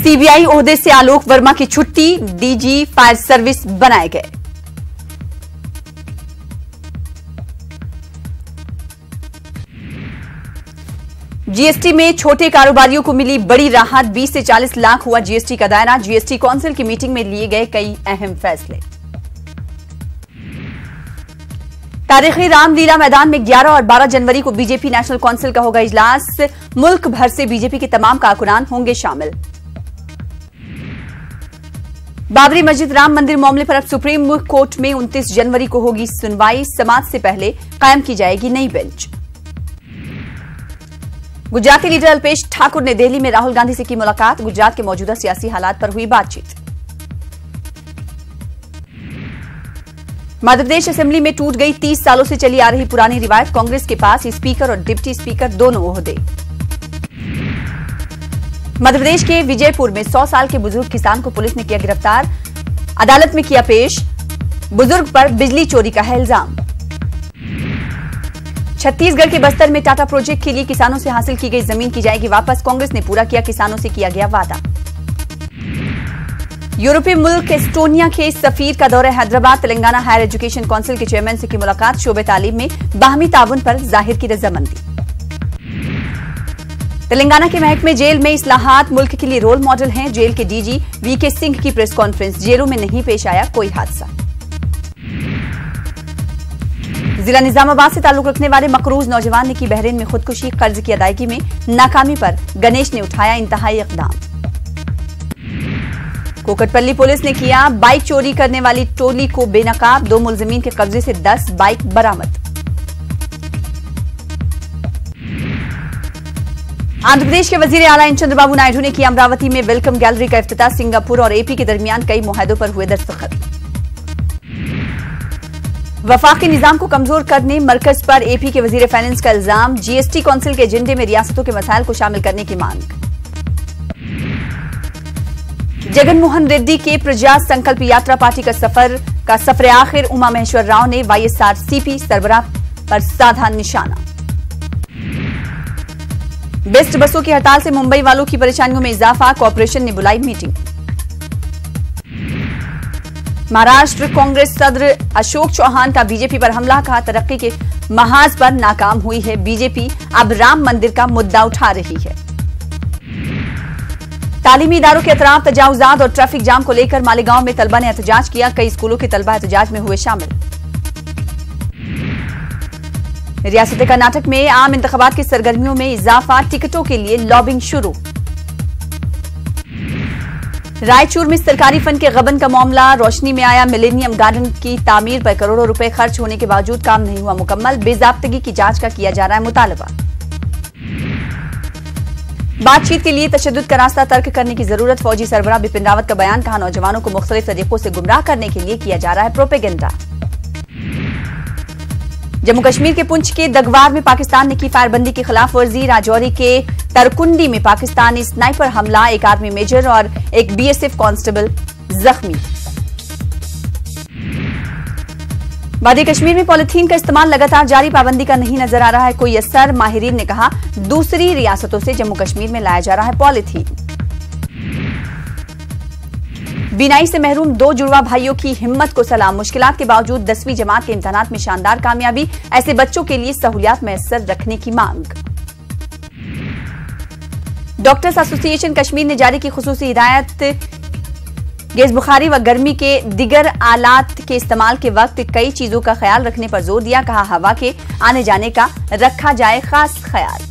CBI ओहदे से आलोक वर्मा की छुट्टी, डीजी फायर सर्विस बनाए गए। जीएसटी में छोटे कारोबारियों को मिली बड़ी राहत, 20 से 40 लाख हुआ जीएसटी का दायरा। जीएसटी काउंसिल की मीटिंग में लिए गए कई अहम फैसले। तारीखी रामलीला मैदान में 11 और 12 जनवरी को बीजेपी नेशनल काउंसिल का होगा इजलास। मुल्क भर से बीजेपी के तमाम कारकुनान होंगे शामिल। बाबरी मस्जिद राम मंदिर मामले पर अब सुप्रीम कोर्ट में 29 जनवरी को होगी सुनवाई। समाज से पहले कायम की जाएगी नई बेंच। गुजराती लीडर अल्पेश ठाकुर ने दिल्ली में राहुल गांधी से की मुलाकात। गुजरात के मौजूदा सियासी हालात पर हुई बातचीत। मध्य प्रदेश असेंबली में टूट गई 30 सालों से चली आ रही पुरानी रिवायत। कांग्रेस के पास स्पीकर और डिप्टी स्पीकर दोनों ओहदे। मध्य प्रदेश के विजयपुर में 100 साल के बुजुर्ग किसान को पुलिस ने किया गिरफ्तार। अदालत में किया पेश। बुजुर्ग पर बिजली चोरी का है इल्जाम। छत्तीसगढ़ के बस्तर में टाटा प्रोजेक्ट के लिए किसानों से हासिल की गई जमीन की जाएगी वापस। कांग्रेस ने पूरा किया किसानों से किया गया वादा। यूरोपीय मुल्क एस्टोनिया के सफीर का दौरा Hyderabad. Telangana higher education council के चेयरमैन से की मुलाकात। शोबे तालीम में बाहमी ताउन पर जाहिर की रजामंदी। तेलंगाना के महकमे जेल में इस्लाहात मुल्क के लिए रोल मॉडल हैं। जेल के डीजी वीके सिंह की प्रेस कॉन्फ्रेंस। जेलों में नहीं पेश आया कोई हादसा। जिला निजामाबाद से ताल्लुक रखने वाले मकरूज नौजवान ने की बहरीन में खुदकुशी। कर्ज की अदायगी में नाकामी पर गणेश ने उठाया इंतहाई इकदाम। कोकटपल्ली पुलिस ने किया बाइक चोरी करने वाली टोली को बेनकाब। 2 मुलजिमीन के कब्जे से 10 बाइक बरामद। आंध्र प्रदेश के वजीर आला एन चंद्रबाबू नायडू ने किया अमरावती में वेलकम गैलरी का इफ्तिताह। सिंगापुर और एपी के दरमियान कई मुआहदों पर हुए दस्तखत। वफाकी निजाम को कमजोर करने मरकज पर एपी के वजीर फाइनेंस का इल्जाम। जीएसटी काउंसिल के एजेंडे में रियासतों के मसाइल को शामिल करने की मांग। जगन मोहन रेड्डी के प्रजा संकल्प यात्रा पार्टी का सफर आखिर। उमा महेश्वर राव ने वाईएसआरसीपी सरबराह पर साधा निशाना। बेस्ट बसों की हड़ताल से मुंबई वालों की परेशानियों में इजाफा। कॉर्पोरेशन ने बुलाई मीटिंग। महाराष्ट्र कांग्रेस सदर अशोक चौहान का बीजेपी पर हमला। कहा तरक्की के महाज पर नाकाम हुई है बीजेपी। अब राम मंदिर का मुद्दा उठा रही है। तालीमी इदारों के अतराफ तजावुजात और ट्रैफिक जाम को लेकर मालेगांव में तलबा ने एहतजाज किया। कई स्कूलों के तलबा एहतजाज में हुए शामिल। रियासत कर्नाटक में आम इंतखाबात की सरगर्मियों में इजाफा। टिकटों के लिए लॉबिंग शुरू। रायचूर में सरकारी फंड के गबन का मामला रोशनी में आया। मिलेनियम गार्डन की तामीर पर करोड़ों रुपए खर्च होने के बावजूद काम नहीं हुआ मुकम्मल। बेजाब्तगी की जांच का किया जा रहा है मुतालबा। बातचीत के लिए तशद्दुद का रास्ता तर्क करने की जरूरत। फौजी सरबराह बिपिन रावत का बयान। कहा नौजवानों को मुख्तलिफ तरीकों से गुमराह करने के लिए किया जा रहा है प्रोपेगेंडा। जम्मू कश्मीर के पुंछ के दगवार में पाकिस्तान ने की फायरबंदी की खिलाफ वर्जी। राजौरी के तरकुंडी में पाकिस्तानी स्नाइपर हमला। एक आर्मी मेजर और एक बीएसएफ कांस्टेबल जख्मी। वादी कश्मीर में पॉलिथीन का इस्तेमाल लगातार जारी। पाबंदी का नहीं नजर आ रहा है कोई असर। माहिरीन ने कहा दूसरी रियासतों से जम्मू कश्मीर में लाया जा रहा है पॉलिथीन। बिनाई से महरूम 2 जुड़वा भाइयों की हिम्मत को सलाम। मुश्किलात के बावजूद 10वीं जमात के इम्तिहानात में शानदार कामयाबी। ऐसे बच्चों के लिए सहूलियात मैसर रखने की मांग। डॉक्टर्स एसोसिएशन कश्मीर ने जारी की खुसूसी हिदायत। गैस बुखारी व गर्मी के दिगर आलात के इस्तेमाल के वक्त कई चीजों का ख्याल रखने पर जोर दिया। कहा हवा के आने जाने का रखा जाए खास ख्याल।